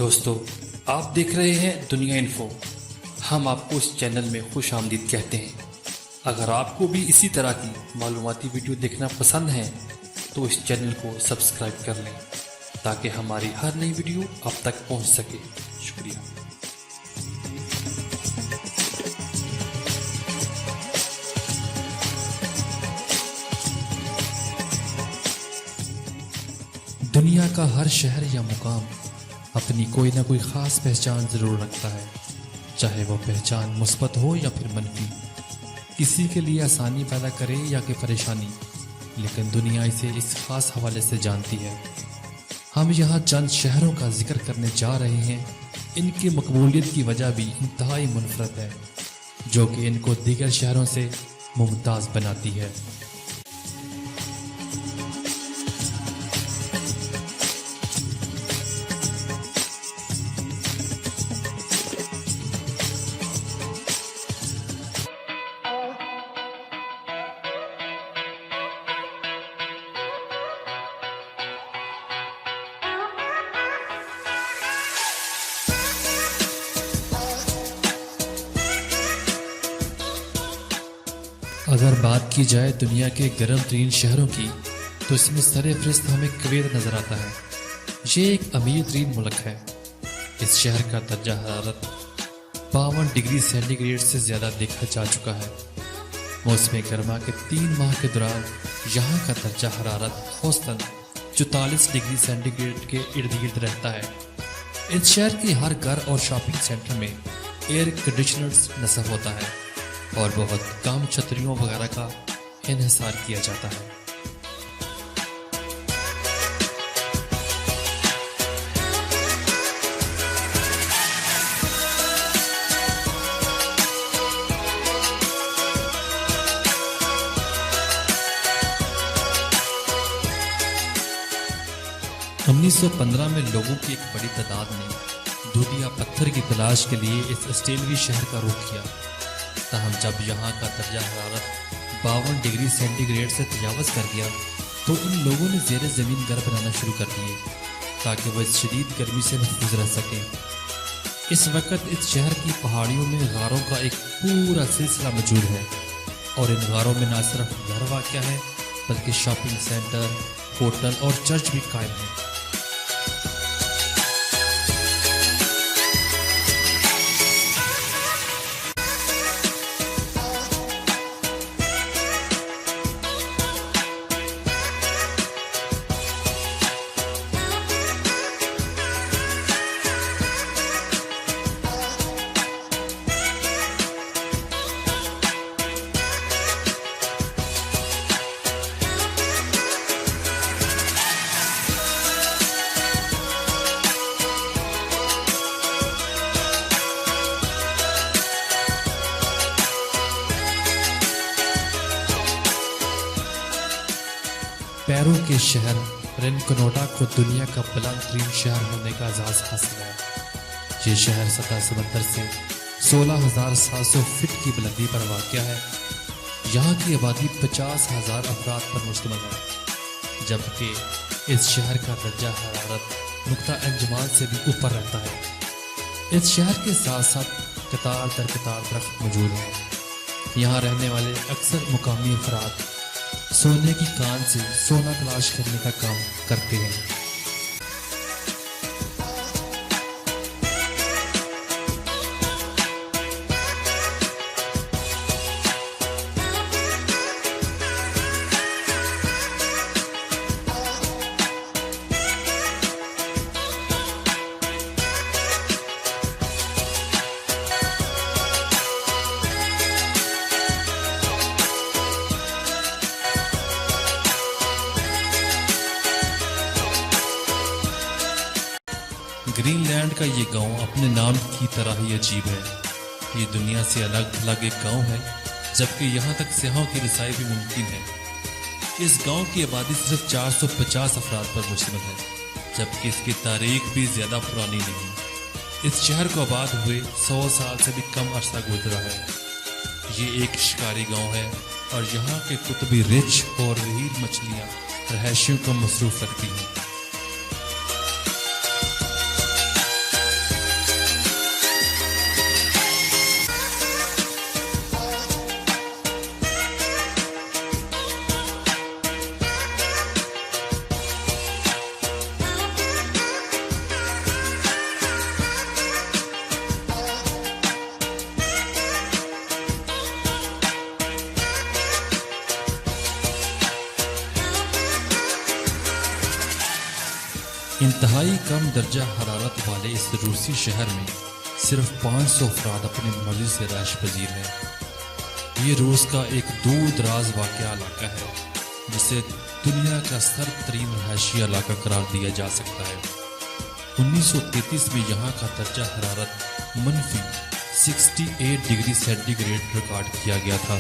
दोस्तों, आप देख रहे हैं दुनिया इन्फो। हम आपको इस चैनल में खुश आमदीद कहते हैं। अगर आपको भी इसी तरह की मालूमाती वीडियो देखना पसंद है तो इस चैनल को सब्सक्राइब कर लें ताकि हमारी हर नई वीडियो आप तक पहुंच सके। शुक्रिया। दुनिया का हर शहर या मुकाम अपनी कोई ना कोई ख़ास पहचान ज़रूर रखता है, चाहे वो पहचान मुस्बत हो या फिर मनफी, किसी के लिए आसानी पैदा करे या कि परेशानी, लेकिन दुनिया इसे इस ख़ास हवाले से जानती है। हम यहाँ चंद शहरों का जिक्र करने जा रहे हैं। इनकी मकबूलियत की वजह भी इंतहाई मुनफरद है, जो कि इनको दीगर शहरों से मुमताज़ बनाती है। अगर बात की जाए दुनिया के गर्म तरीन शहरों की तो इसमें सरफ़हरिस्त हमें कुवैत नज़र आता है। ये एक अमीर तरीन मुल्क है। इस शहर का दर्जा हरारत 52 डिग्री सेंटीग्रेड से ज़्यादा देखा जा चुका है। मौसम गर्मा के 3 माह के दौरान यहाँ का दर्जा हरारत औसतन 44 डिग्री सेंटीग्रेड के इर्द गिर्द रहता है। इस शहर के हर घर और शॉपिंग सेंटर में एयर कंडीशनर्स नस्ब होता है और बहुत कम छतरियों वगैरह का इन्हिसार किया जाता है। उन्नीस 1915 में लोगों की एक बड़ी तादाद ने दूधिया पत्थर की तलाश के लिए इस ऑस्ट्रेलियाई शहर का रुख किया। तहम जब यहाँ का दर्जा हरारत 52 डिग्री सेंटीग्रेड से तजावज़ कर गया तो इन लोगों ने ज़ेर ज़मीन घर बनाना शुरू कर दिए ताकि वह इस शदीद गर्मी से महफूज रह सकें। इस वक्त इस शहर की पहाड़ियों में गारों का एक पूरा सिलसिला मौजूद है और इन गारों में न सिर्फ घर वाक़या है बल्कि शॉपिंग सेंटर, होटल और चर्च भी कायम है। पेरू के शहर रिनकोनोडा को दुनिया का बुलंद तरीन शहर होने का एजाज़ हासिल है। ये शहर सतह समंदर से 16,700 फीट की बुलंदी पर वाक़या है। यहाँ की आबादी 50,000 अफराद पर मुश्तमिल है, जबकि इस शहर का दर्जा हरारत नुक्ता अंजुमान से भी ऊपर रहता है। इस शहर के साथ साथ कतार दर कतार दरख्त मौजूद हैं। यहाँ रहने वाले अक्सर मुकामी अफराद सोने की कान से सोना तलाश करने का काम करते हैं। ग्रीनलैंड का ये गांव अपने नाम की तरह ही अजीब है। ये दुनिया से अलग थलग एक गांव है, जबकि यहाँ तक सियाहों की रिसाई भी मुमकिन है। इस गांव की आबादी सिर्फ 450 अफराद पर मुश्तमिल है, जबकि इसकी तारीख भी ज़्यादा पुरानी नहीं। इस शहर को आबाद हुए 100 साल से भी कम अरसा गुजरा है। ये एक शिकारी गांव है और यहाँ के कुतुबी रिच और रहील मछलियाँ रहायशियों को मसरूफ रखती हैं। इंतहाई कम दर्जा हरारत वाले इस रूसी शहर में सिर्फ 500 अफराद अपनी मर्जी से रैश पजीर हैं। ये रूस का एक दूर दराज वाक़या इलाका है जिसे दुनिया का सर्द तरीन रहायशी इलाका करार दिया जा सकता है। 1933 में यहाँ का दर्जा हरारत -68 डिग्री सेंटीग्रेड रिकॉर्ड किया गया था।